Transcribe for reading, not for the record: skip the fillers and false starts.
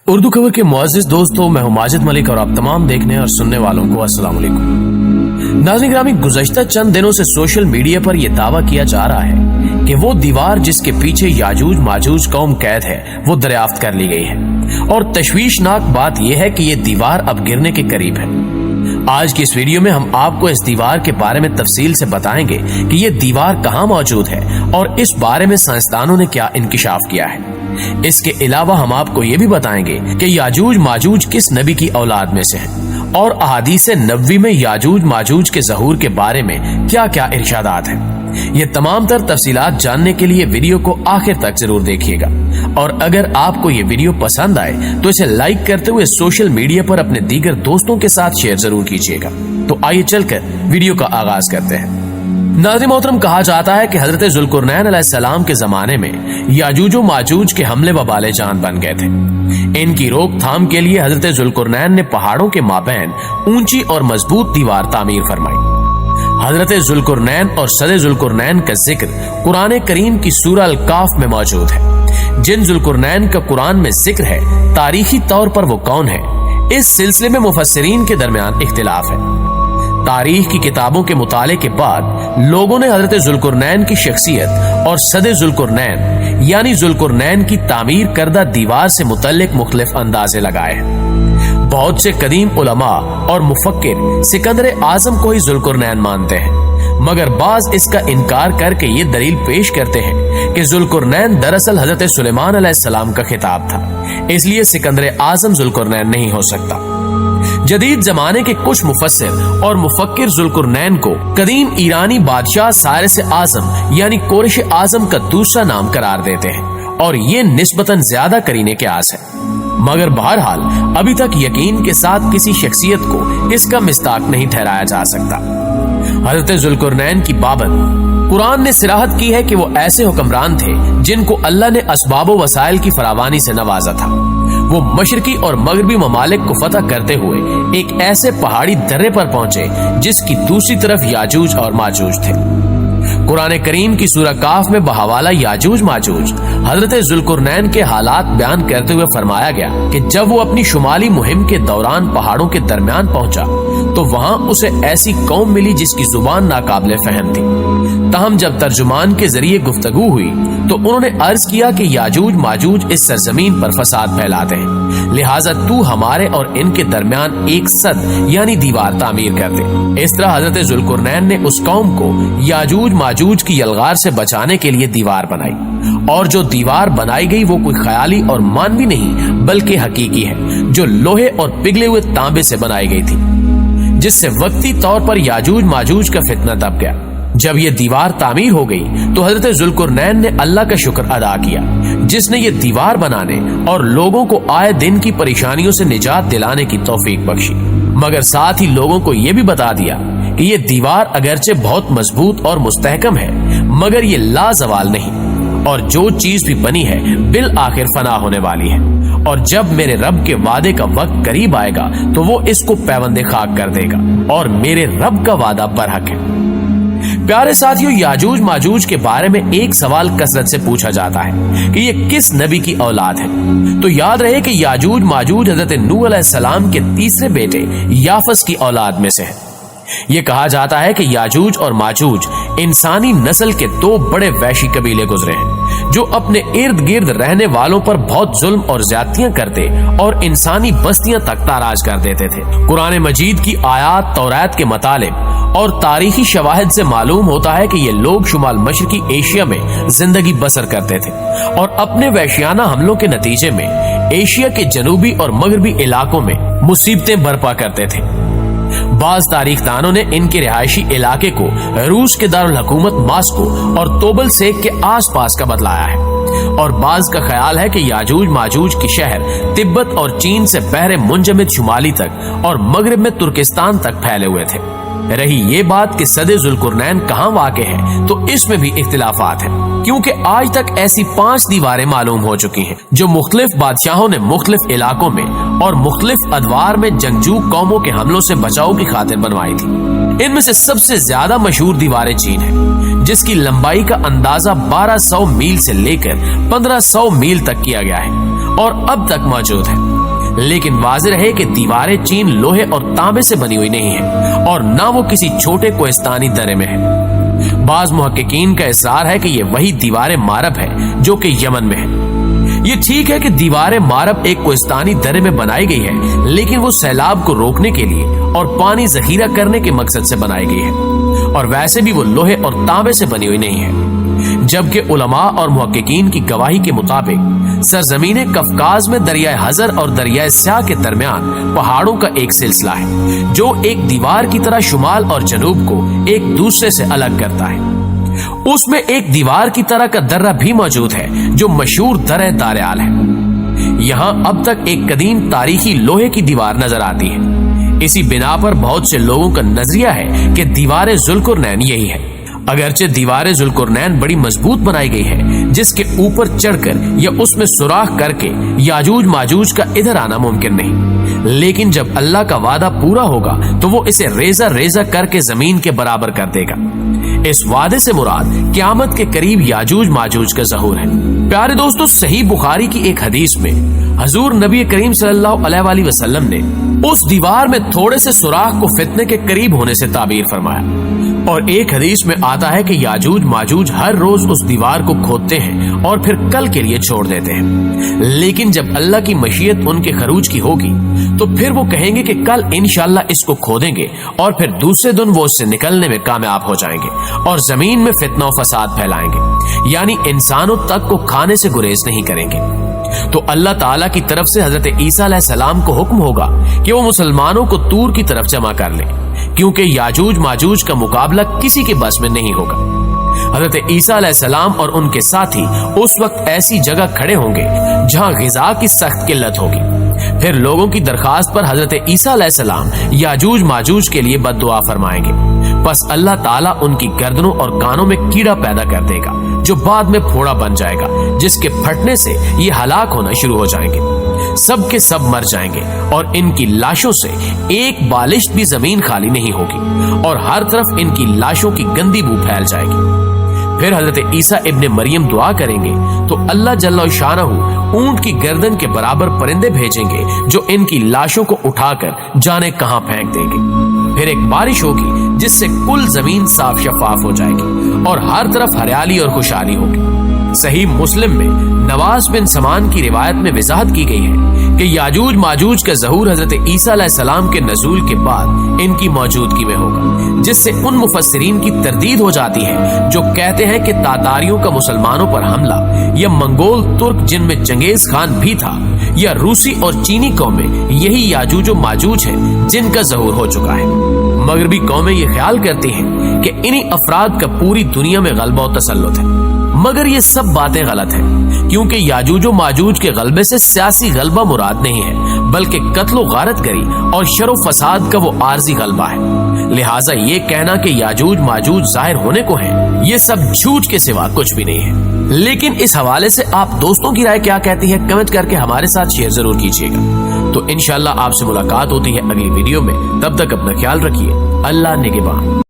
उर्दू खबर के मुअज़्ज़िज़ दोस्तों, मैं हूं माजिद मलिक और आप तमाम देखने और सुनने वालों को अस्सलाम वालेकुम। नाज़रीन ग्रामी, गुज़श्ता चंद दिनों से सोशल मीडिया पर यह दावा किया जा रहा है कि वो दीवार जिसके पीछे याजूज माजूज कौम कैद है वो दरियाफ्त कर ली गई है और तशवीशनाक बात यह है कि ये दीवार अब गिरने के करीब है। आज की इस वीडियो में हम आपको इस दीवार के बारे में तफसील से बताएंगे कि ये दीवार कहाँ मौजूद है और इस बारे में साइंसदानों ने क्या इंकिशाफ किया है। इसके अलावा हम आपको ये भी बताएंगे कि याजूज माजूज किस नबी की औलाद में से है और अहादीस नबवी में याजूज माजूज के ज़हूर के बारे में क्या क्या इरशादात हैं। ये तमाम तर तफसीलात जानने के लिए वीडियो को आखिर तक जरूर देखिएगा और अगर आपको ये वीडियो पसंद आए तो इसे लाइक करते हुए सोशल मीडिया पर अपने दीगर दोस्तों के साथ शेयर जरूर कीजिएगा। तो आइए चलकर वीडियो का आगाज करते हैं। नाज़रीन मोहतरम, कहा जाता है कि हजरत ज़ुल्कुरनैन अलैहिस्सलाम के जमाने में याजूज माजूज के हमले वबाले जान बन गए थे। इनकी रोकथाम के लिए हजरत ज़ुल्कुरनैन ने पहाड़ों के माबैन ऊंची और मजबूत दीवार तामीर फरमाई। हजरत ज़ुल्कुरनैन और सदे ज़ुल्कुरनैन का जिक्र कुरान करीम की सूरह अल-काफ में मौजूद है। जिन ज़ुल्कुरनैन का कुरान में जिक्र है, तारीखी तौर पर वो कौन है, इस सिलसिले में मुफस्सिरीन के दरमियान इख्तिलाफ है। तारीख की किताबों के मुताले के बाद लोगों ने हजरत ज़ुल्कुरनैन की शख्सियत और सदे ज़ुल्कुरनैन यानी ज़ुल्कुरनैन की तामीर करदा दीवार से मुतल्लिक मुख्तलिफ अंदाजे लगाए। बहुत से कदीम उलमा और मुफक्किर सिकंदर आजम को ही ज़ुल्कुरनैन मानते हैं, मगर बाज इसका इनकार करके ये दलील पेश करते हैं कि ज़ुल्कुरनैन दरअसल हजरत सुलेमान अलैहिस्सलाम का खिताब था, इसलिए सिकंदर आजम ज़ुल्कुरनैन नहीं हो सकता। जदीद जमाने के कुछ मुफस्सिर और मुफक्किर ज़ुल्कुरनैन को कदीम ईरानी बादशाह सारिस आजम यानी कोरिश आजम का दूसरा नाम करार देते हैं और ये निस्बतन ज्यादा करीने के आस है। मगर बहरहाल अभी तक यकीन के साथ किसी शख्सियत को इसका मिस्ताक नहीं ठहराया जा सकता। हजरत ज़ुल्कुरनैन की बाबत कुरान ने सिराहत की है कि वो ऐसे हुक्मरान थे जिनको अल्लाह ने असबाब व वसाइल की फरावानी से नवाजा था। वो मशरकी और मगरबी ममालिक को फतह करते हुए एक ऐसे पहाड़ी दर्रे पर पहुंचे जिसकी दूसरी तरफ याजूज और माजूज थे। कुरान करीम की सूरह काफ में बहवाला याजूज माजूज हजरत ज़ुल्कुरनैन के हालात बयान करते हुए फरमाया गया कि जब वो अपनी शुमाली मुहिम के दौरान पहाड़ों के दरमियान पहुंचा तो वहां उसे ऐसी कौम मिली जिसकी जुबान नाकाबिले फहम थी। तहम जब तर्जुमान के जरिए गुफ्तगू हुई तो उन्होंने अर्ज किया कि याजूज माजूज इस सरजमीन पर फसाद फैलाते हैं, लिहाजा तू हमारे और इनके दरमियान एक सद यानी दीवार तामीर कर दे। इस तरह हजरत ज़ुल्कुरनैन ने उस कौम को याजूज माजूज की यलगार से बचाने के लिए दीवार बनाई और जो दीवार बनाई गई वो कोई ख्याली और मानवी नहीं बल्कि हकीकी है, जो लोहे और पिघले हुए तांबे से बनाई गई थी, जिससे वक्ती तौर पर याजूज माजूज का फितना दब गया। जब ये दीवार तामीर हो गई तो हजरत ज़ुल्कुरनैन ने अल्लाह का शुक्र अदा किया जिसने ये दीवार बनाने और लोगों को आए दिन की परेशानियों से निजात दिलाने की तौफीक बख्शी, मगर साथ ही लोगों को ये भी बता दिया कि ये दीवार अगरचे बहुत मजबूत और मुस्तहकम है मगर ये लाजवाल नहीं और जो चीज भी बनी है बिल आखिर फना होने वाली है और जब मेरे रब के वादे का वक्त करीब आएगा तो वो इसको पैवंदे खाक कर देगा और मेरे रब का वादा बरहक है। प्यारे साथियों, याजूज माजूज के बारे में एक सवाल कसरत से पूछा जाता है कि ये किस नबी की औलाद है। तो याद रहे कि याजूज माजूज हजरत नूह अलैहिस्सलाम के तीसरे बेटे याफस की औलाद में से है। ये कहा जाता है कि याजूज और माजूज इंसानी नस्ल के दो बड़े वैशी कबीले गुजरे हैं जो अपने इर्द गिर्द रहने वालों पर बहुत जुल्म और ज्यादतियां करते और इंसानी बस्तियां तक ताराज कर देते थे। कुरान मजीद की आयात तौरात के मुतालिब और तारीखी शवाहिद से मालूम होता है कि ये लोग शुमाल मशरकी एशिया में जिंदगी बसर करते थे और अपने वैश्याना हमलों के नतीजे में एशिया के जनूबी और मगरबी इलाकों में मुसीबतें बर्पा करते थे। बाज तारीखदानों ने इनके रिहायशी इलाके को रूस के दारुल हुकूमत मास्को और तोबल सेक के आसपास का बतलाया है और बाज का ख्याल है कि याजूज माजूज की शहर तिब्बत और चीन से बहरे मुंजमिद शुमाली तक और मगरिब में तुर्किस्तान तक फैले हुए थे। रही ये बात कि सदे ज़ुल्कुरनैन कहाँ वाक़े है तो इसमें भी इख्तिलाफात है क्योंकि आज तक ऐसी 5 दीवारें मालूम हो चुकी हैं जो मुख्तलिफ बादशाहों ने मुख्तलिफ इलाकों में और मुख्तलिफ अदवार में जंगजू कौमों के हमलों से बचाव की खातिर बनवाई थी। इनमें से सबसे ज्यादा मशहूर दीवारें चीन है जिसकी लंबाई का अंदाजा 1200 मील से लेकर 1500 मील तक किया गया है और अब तक मौजूद है। लेकिन वाज़ेह है कि दीवारें चीन लोहे और तांबे से बनी हुई नहीं है और ना वो किसी छोटे कोहिस्तानी दर्रे में है। बाज मुहक्किकीन का इसरार है कि ये वही दीवारें मारब है जो कि यमन में है। ये ठीक है कि दीवारें मारब एक कोहिस्तानी दर्रे में बनाई गई है, लेकिन वो सैलाब को रोकने के लिए और पानी जखीरा करने के मकसद से बनाई गई है, और वैसे भी वो लोहे और तांबे से बनी हुई नहीं है। जबकि उलमा और मुहक्किकीन की गवाही के मुताबिक सरजमीन कफकाज में दरियाए हजर और दरियाए स्याह के दरमियान पहाड़ों का एक सिलसिला है जो एक दीवार की तरह शुमाल और जनूब को एक दूसरे से अलग करता है। उसमें एक दीवार की तरह का दर्रा भी मौजूद है जो मशहूर दर्रे दारेआल है। यहाँ अब तक एक कदीम तारीखी लोहे की दीवार नजर आती है। इसी बिना पर बहुत से लोगों का नजरिया है कि दीवार जुल्कुरनैन यही है। अगरचे दीवार जुल्कुरनैन बड़ी मजबूत बनाई गई है, जिसके ऊपर चढ़कर या उसमें सुराख करके याजूज माजूज का इधर आना मुमकिन नहीं, लेकिन जब अल्लाह का वादा पूरा होगा तो वो इसे रेजा रेजा करके जमीन के बराबर कर देगा। इस वादे से मुराद क़यामत के करीब याजूज माजूज का ज़हूर है। प्यारे दोस्तों, सही बुखारी की एक हदीस में हजूर नबी करीम सल्लल्लाहु अलैहि वसल्लम ने उस दीवार में थोड़े से सुराख को फितने के करीब होने से ताबीर फरमाया। और एक हदीस में आता है कि याजूज माजूज हर रोज उस दीवार को खोदते हैं और फिर कल के लिए छोड़ देते हैं, लेकिन जब अल्लाह की मशीयत उनके खरूज की होगी तो फिर वो कहेंगे कि कल इंशाअल्लाह इसको खोदेंगे, और फिर दूसरे दिन वो इससे निकलने में कामयाब हो जाएंगे और जमीन में फितना और फसाद फैलाएंगे, यानी इंसानों तक को खाने से गुरेज नहीं करेंगे। तो अल्लाह ताला की तरफ से हजरत ईसा अलैहिस्सलाम को हुक्म होगा कि वो मुसलमानों को तूर की तरफ जमा कर लें, क्योंकि याजूज माजूज का मुकाबला किसी के बस में नहीं होगा। हजरत ईसा अलैहिस्सलाम और उनके साथी उस वक्त ऐसी जगह खड़े होंगे जहां गिजा की सख्त किल्लत होगी। फिर लोगों की दरखास्त पर हजरत ईसा अलैहिस्सलाम याजूज माजूज के लिए बद्दुआ फरमाएंगे। बस अल्लाह ताला उनकी गर्दनों और कानों में कीड़ा पैदा कर देगा जो बाद में फोड़ा बन जाएगा, जिसके फटने से ये हलाक होना शुरू हो जाएंगे। सब के सब मर जाएंगे और इनकी लाशों से एक बालिश भी जमीन खाली नहीं होगी और हर तरफ इनकी लाशों की गंदी बू फैल जाएगी। फिर हजरत ईसा इब्ने मरियम दुआ करेंगे तो अल्लाह जल्ल शानहू ऊंट की गर्दन के बराबर परिंदे भेजेंगे जो इनकी लाशों को उठाकर जाने कहां फेंक देंगे। फिर एक बारिश होगी जिससे कुल जमीन साफ शफाफ हो जाएगी और हर तरफ हरियाली और खुशहाली होगी। सही मुस्लिम में नवाज बिन समान की रिवायत में वजाहत की गई है कि याजूज माजूज का ज़हूर हजरत ईसा अलैहिस्सलाम के नज़ूल के बाद इनकी मौजूदगी में होगा, जिससे उन मुफस्सिरीन की तरदीद हो जाती है जो कहते हैं कि तातारियों का मुसलमानों पर हमला या मंगोल तुर्क जिनमें चंगेज खान भी था या रूसी और चीनी कौमें यही याजूज और माजूज हैं जिनका ज़हूर हो चुका है। मगरबी कौमें ये ख्याल करती हैं कि इन्हीं अफराद का पूरी दुनिया में गलबा और तसल्लुत है, मगर ये सब बातें गलत हैं, क्योंकि याजूज माजूज के गलबे से सियासी गलबा मुराद नहीं है, बल्कि कत्लो गारतगरी और शरो फसाद का वो आर्जी गलबा है। लिहाजा ये कहना कि याजूज माजूज जाहिर होने को है, ये सब झूठ के सिवा कुछ भी नहीं है। लेकिन इस हवाले से आप दोस्तों की राय क्या कहती है, कमेंट करके हमारे साथ शेयर जरूर कीजिएगा। तो इंशाअल्लाह आपसे मुलाकात होती है अगली वीडियो में। तब तक अपना ख्याल रखिए। अल्लाह निगहबान।